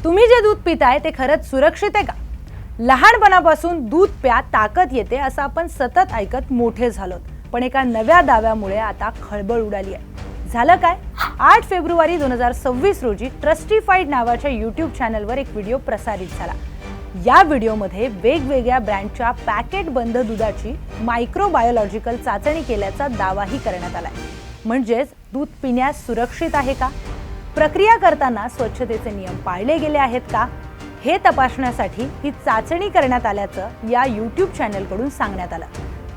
तुम्ही जे दूध पिताय ते खरंच सुरक्षित आहे का? लहानपणापासून दूध प्या ताकद येते असं आपण सतत ऐकत मोठे झालोत, पण एका नव्या दाव्यामुळे आता खळबळ उडाली आहे. झालं काय? 8 फेब्रुवारी 2026 रोजी ट्रस्टिफाईड नावाच्या YouTube चॅनलवर एक व्हिडिओ प्रसारित झाला. या व्हिडिओमध्ये वेगवेगळ्या ब्रँडच्या पॅकेट बंद दुधाची मायक्रोबायोलॉजिकल चाचणी केल्याचा दावाही करण्यात आलाय. म्हणजेच दूध पिण्यास सुरक्षित आहे का? प्रक्रिया करताना स्वच्छतेचे नियम पाळले गेले आहेत का? हे तपासण्यासाठी ही चाचणी करण्यात आल्याचं या YouTube चॅनलकडून सांगण्यात आलं.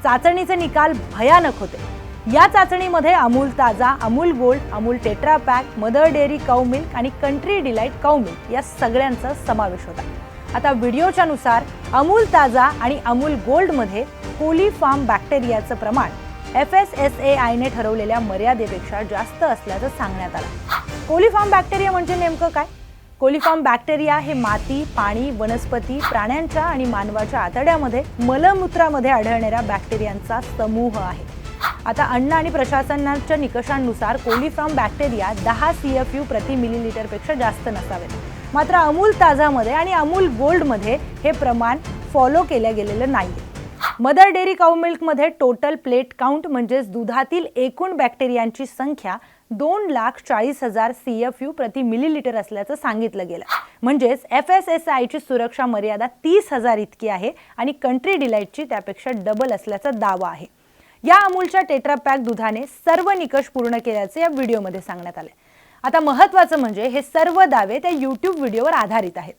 चाचणीचे निकाल भयानक होते. या चाचणीमध्ये Amul Taaza, Amul gold, Amul tetra pack, Mother Dairy cow milk आणि कंट्री डिलाइट काऊ मिल्क या सगळ्यांचा समावेश होता. आता व्हिडिओच्या नुसार अमूल ताजा आणि अमूल गोल्डमध्ये कोलीफॉर्म बॅक्टेरियाचं प्रमाण FSSAI ने ठरवलेल्या मर्यादेपेक्षा जास्त असल्याचं सांगण्यात आलं. कोलीफॉर्म बॅक्टेरिया म्हणजे नेमकं काय? कोलीफॉर्म बॅक्टेरिया हे माती, पाणी, वनस्पती, प्राण्यांच्या आणि मानवाच्या आतड्यामध्ये, मलमूत्रामध्ये आढळणाऱ्या बॅक्टेरियांचा समूह आहे. आता अन्न आणि प्रशासनाच्या निकषांनुसार कोलीफॉर्म बॅक्टेरिया 10 CFU प्रति मिलीलिटर पेक्षा जास्त नसावेत. मात्र अमूल ताजामध्ये आणि अमूल गोल्डमध्ये हे प्रमाण फॉलो केलं गेलेलं नाही. मदर डेअरी काऊ मिल्कमध्ये टोटल प्लेट काउंट म्हणजेच दुधातील एकूण बॅक्टेरियांची संख्या 2,40,000 CFU प्रति मिलीलिटर असल्याचं सांगितलं गेलं. म्हणजेच FSSAI ची सुरक्षा मर्यादा 30,000 इतकी आहे आणि कंट्री डिलाइटची त्यापेक्षा डबल असल्याचा दावा आहे. या अमूलच्या टेट्रा पॅक दुधाने सर्व निकष पूर्ण केल्याचे या व्हिडिओमध्ये सांगण्यात आले. आता महत्त्वाचं म्हणजे हे सर्व दावे त्या YouTube व्हिडिओवर आधारित आहेत.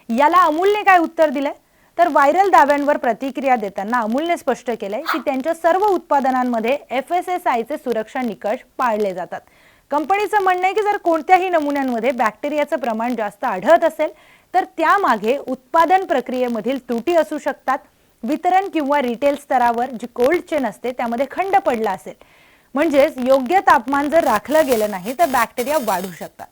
याला अमूलने काय उत्तर दिलंय? तर व्हायरल दाव्यांवर प्रतिक्रिया देताना अमूलने स्पष्ट केलंय की त्यांच्या सर्व उत्पादनांमध्ये FSSAI चे सुरक्षा निकष पाळले जातात. कंपनीचं म्हणणं आहे की जर कोणत्याही नमुन्यांमध्ये बॅक्टेरियाचं प्रमाण जास्त आढळत असेल तर त्यामागे उत्पादन प्रक्रियेमधील त्रुटी असू शकतात. वितरण किंवा रिटेल स्तरावर जी कोल्ड चेन असते त्यामध्ये खंड पडला असेल, म्हणजेच योग्य तापमान जर राखलं गेलं नाही तर बॅक्टेरिया वाढू शकतात.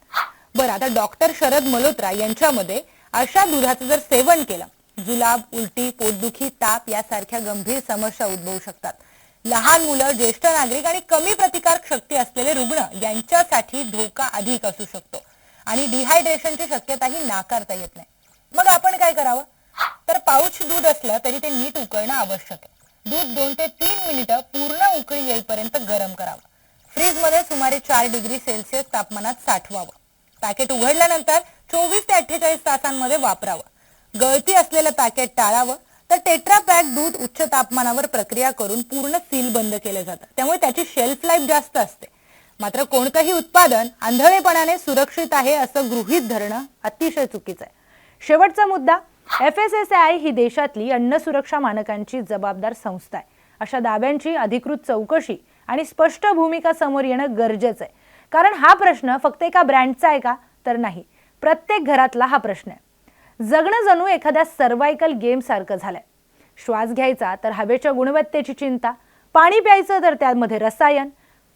बरं, आता डॉक्टर शरद मल्होत्रा यांच्यामध्ये अशा दुधाचं जर सेवन केलं, जुलाब, उलटी, पोटदुखी, ताप यासारख्या गंभीर समस्या उद्भवू शकतात. लहान मुलं, ज्येष्ठ नागरिक आणि कमी प्रतिकारक शक्ती असलेले रुग्ण यांच्यासाठी धोका अधिक असू शकतो आणि डिहायड्रेशनची शक्यताही नाकारता येत नाही. मग आपण काय करावं? तर पाऊच दूध असलं तरी ते नीट उकळणं आवश्यक आहे. दूध 2 ते 3 मिनिटं पूर्ण उकळी येईपर्यंत गरम करावं. फ्रीजमध्ये सुमारे 4 डिग्री सेल्सिअस तापमानात साठवावं. पॅकेट उघडल्यानंतर 24 ते 48 तासांमध्ये वापरावं. गळती असलेलं पॅकेट टाळावं. तर टेट्रा पॅक दूध उच्च तापमानावर प्रक्रिया करून पूर्ण सील बंद केलं जातं, त्यामुळे त्याची शेल्फ लाईफ जास्त असते. मात्र कोणतंही उत्पादन आंधळेपणाने सुरक्षित आहे असं गृहीत धरणं अतिशय चुकीचं आहे. शेवटचा मुद्दा, FSSAI ही देशातली अन्न सुरक्षा मानकांची जबाबदार संस्था आहे. अशा दाव्यांची अधिकृत चौकशी आणि स्पष्ट भूमिका समोर येणं गरजेचं आहे. कारण हा प्रश्न फक्त एका ब्रँडचा आहे का? तर नाही, प्रत्येक घरातला हा प्रश्न आहे. जगणं जणू एखाद्या सर्वायकल गेम सारखं झालंय. श्वास घ्यायचा तर हवेच्या गुणवत्तेची चिंता, पाणी प्यायचं तर त्यामध्ये रसायन,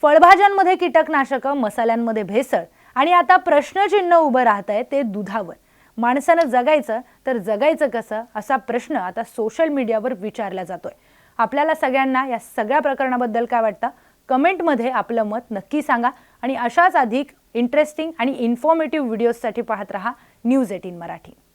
फळभाज्यांमध्ये कीटकनाशकं, मसाल्यांमध्ये भेसळ आणि आता प्रश्नचिन्ह उभं राहतंय ते दुधावर. माणसानं जगायचं तर जगायचं कसं असा प्रश्न आता सोशल मीडियावर विचारला जातोय. आपल्याला सगळ्यांना या सगळ्या प्रकरणाबद्दल काय वाटतं? कमेंटमध्ये आपलं मत नक्की सांगा आणि अशाच अधिक इंटरेस्टिंग आणि इन्फॉर्मेटिव्ह व्हिडिओजसाठी पाहत रहा न्यूज 18 मराठी.